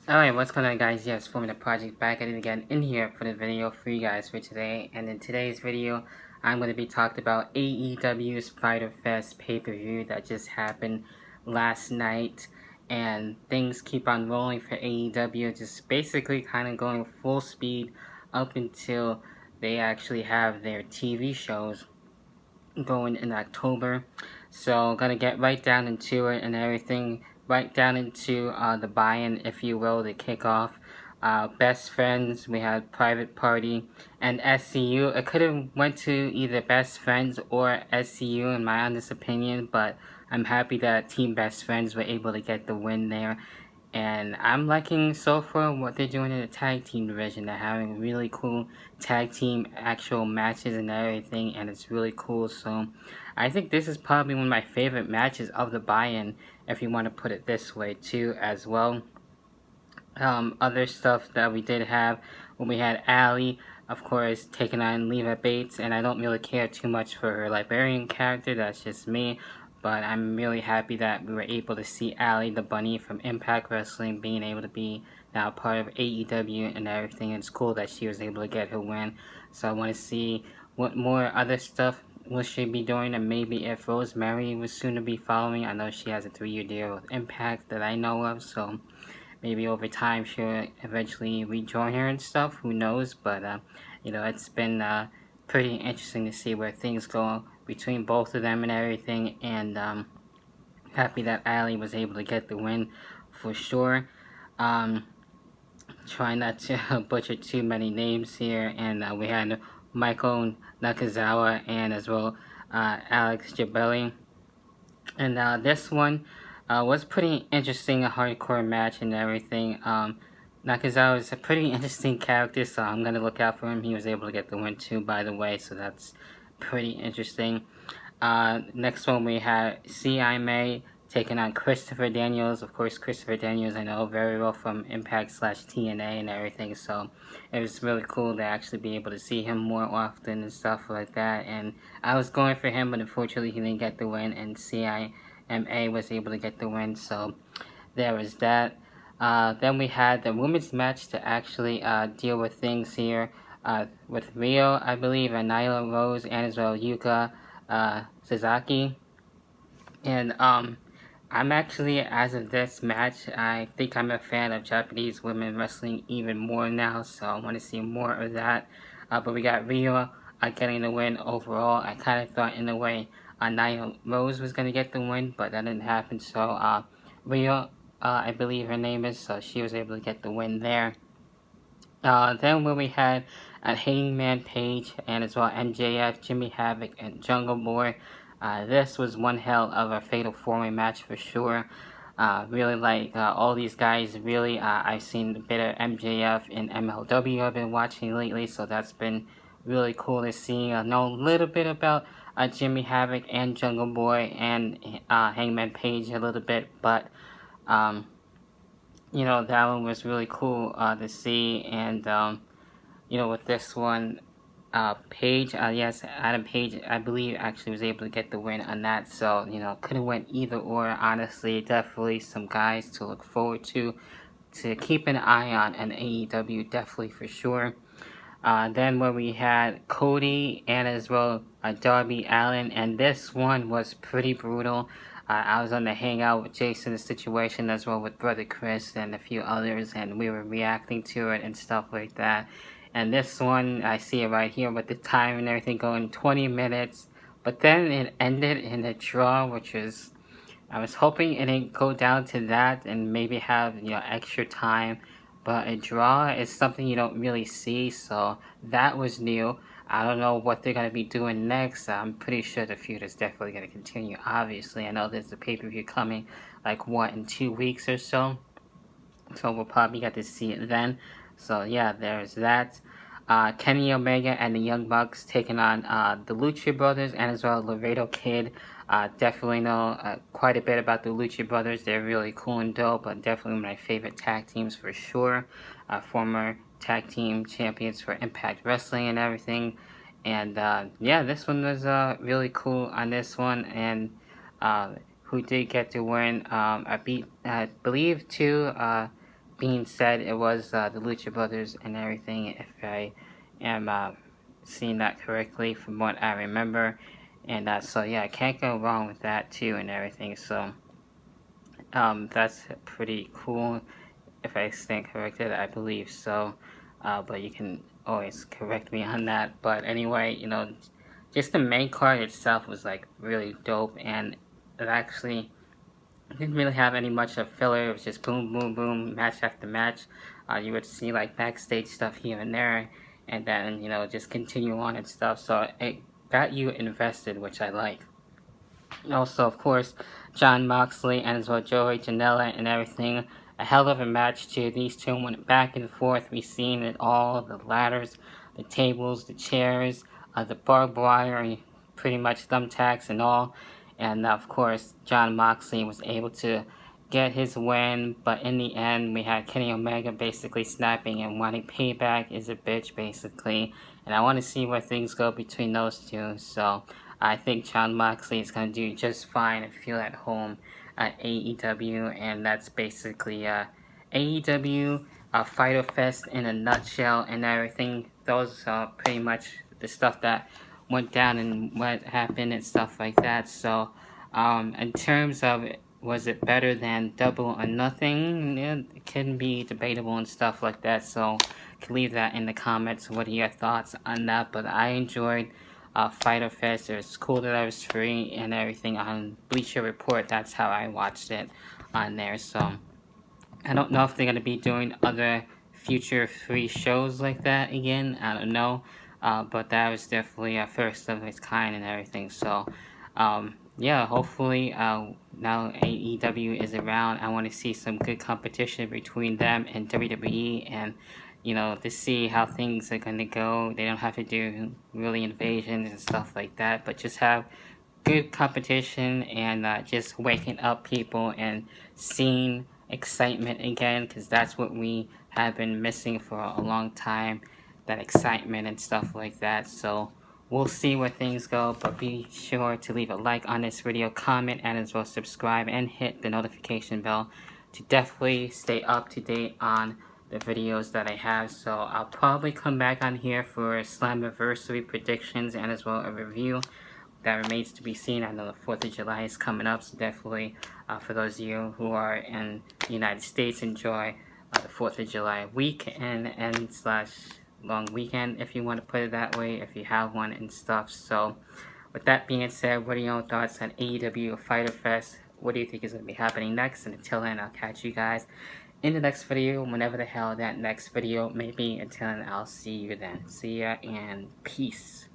Alright, what's going on, guys? Yes, Fortminorproject back at it again in here for the video for you guys for today. And in today's video, I'm going to be talking about AEW's Fyter Fest pay-per-view that just happened last night. And things keep on rolling for AEW, just basically kind of going full speed up until they actually have their TV shows going in October. So gonna get right down into it and everything, right down into the buy-in, if you will, the kickoff. Best Friends, we had Private Party, and SCU. It could have went to either Best Friends or SCU in my honest opinion, but I'm happy that Team Best Friends were able to get the win there. And I'm liking so far what they're doing in the tag team division. They're having really cool tag team actual matches and everything, and it's really cool. So I think this is probably one of my favorite matches of the buy-in, if you want to put it this way too, as well. Other stuff that we did have, when we had Allie, of course, taking on Leva Bates, and I don't really care too much for her Liberian character, that's just me, but I'm really happy that we were able to see Allie, the bunny from Impact Wrestling, being able to be now part of AEW and everything. It's cool that she was able to get her win, so I want to see what more other stuff will she be doing, and maybe if Rosemary was soon to be following. I know she has a 3-year deal with Impact that I know of, so maybe over time she'll eventually rejoin her and stuff. Who knows? But it's been pretty interesting to see where things go between both of them and everything. And happy that Ali was able to get the win for sure. Try not to butcher too many names here. And we had Michael Nakazawa and as well Alex Jabelli. And this one was pretty interesting, a hardcore match and everything. Nakazawa is a pretty interesting character, so I'm going to look out for him. He was able to get the win too, by the way, so that's pretty interesting. Next one we had C.I. May taking on Christopher Daniels. Of course, Christopher Daniels I know very well from Impact/TNA and everything, so it was really cool to actually be able to see him more often and stuff like that. And I was going for him, but unfortunately he didn't get the win, and CIMA was able to get the win, so there was that. Then we had the women's match to actually deal with things here with Rio, I believe, and Nyla Rose, and as well Yuka Sasaki. And I'm actually, as of this match, I think I'm a fan of Japanese women wrestling even more now, so I want to see more of that. But we got Rio getting the win overall. I kind of thought in a way Nyla Rose was going to get the win, but that didn't happen, so Rio, I believe her name is, so she was able to get the win there. Then when we had Hangman Page and as well MJF, Jimmy Havoc, and Jungle Boy, this was one hell of a fatal four-way match for sure. Really like all these guys. Really, I've seen a bit of MJF in MLW I've been watching lately, so that's been really cool to see. I know a little bit about Jimmy Havoc and Jungle Boy and Hangman Page a little bit, but that one was really cool to see. And with this one, Page, yes, Adam Page, I believe, actually was able to get the win on that. So, could have went either or. Honestly, definitely some guys to look forward to keep an eye on in AEW, definitely for sure. Then where we had Cody and as well Darby Allin, and this one was pretty brutal. I was on the hangout with Jason, the situation as well with Brother Chris and a few others, and we were reacting to it and stuff like that. And this one, I see it right here with the time and everything going 20 minutes, but then it ended in a draw, which was, I was hoping it didn't go down to that and maybe have extra time, but a draw is something you don't really see, so that was new. I don't know what they're going to be doing next. I'm pretty sure the feud is definitely going to continue, obviously. I know there's a pay-per-view coming, in 2 weeks or so, so we'll probably get to see it then. So yeah, there's that. Kenny Omega and the Young Bucks taking on the Lucha Brothers and as well Laredo Kid. Definitely know quite a bit about the Lucha Brothers. They're really cool and dope, but definitely one of my favorite tag teams for sure. Former tag team champions for Impact Wrestling and everything. And yeah, this one was really cool on this one. And who did get to win? I believe two being said, it was the Lucha Brothers and everything, if I am seeing that correctly from what I remember. And so yeah, I can't go wrong with that too and everything. So that's pretty cool if I stand corrected, I believe so. But you can always correct me on that. But anyway, just the main card itself was like really dope, and it actually didn't really have any much of filler. It was just boom, boom, boom, match after match. You would see like backstage stuff here and there, and then just continue on and stuff. So it got you invested, which I like. Also, of course, Jon Moxley and as well Joey Janela and everything. A hell of a match too. These two went back and forth. We seen it all: the ladders, the tables, the chairs, the barbed wire, pretty much thumbtacks and all. And of course, Jon Moxley was able to get his win, but in the end, we had Kenny Omega basically snapping and wanting payback is a bitch, basically. And I want to see where things go between those two. So I think Jon Moxley is going to do just fine and feel at home at AEW, and that's basically AEW Fyter Fest in a nutshell and everything. Those are pretty much the stuff that went down and what happened and stuff like that. So in terms of was it better than Double or Nothing, it can be debatable and stuff like that. So you can leave that in the comments. What are your thoughts on that? But I enjoyed Fyter Fest. It was cool that I was free and everything on Bleacher Report. That's how I watched it on there. So I don't know if they're going to be doing other future free shows like that again. I don't know. But that was definitely a first of its kind and everything. So yeah, hopefully now AEW is around. I want to see some good competition between them and WWE, and to see how things are going to go. They don't have to do really invasions and stuff like that, but just have good competition and just waking up people and seeing excitement again, because that's what we have been missing for a long time, that excitement and stuff like that. So we'll see where things go, but be sure to leave a like on this video, comment, and as well subscribe and hit the notification bell to definitely stay up to date on the videos that I have. So I'll probably come back on here for Slammiversary predictions and as well a review. That remains to be seen. I know the 4th of July is coming up, so definitely for those of you who are in the United States, enjoy the 4th of July weekend and / long weekend, if you want to put it that way, if you have one and stuff. So with that being said, what are your thoughts on AEW Fyter Fest? What do you think is going to be happening next? And until then, I'll catch you guys in the next video, whenever the hell that next video may be. Until then, I'll see you then. See ya and peace.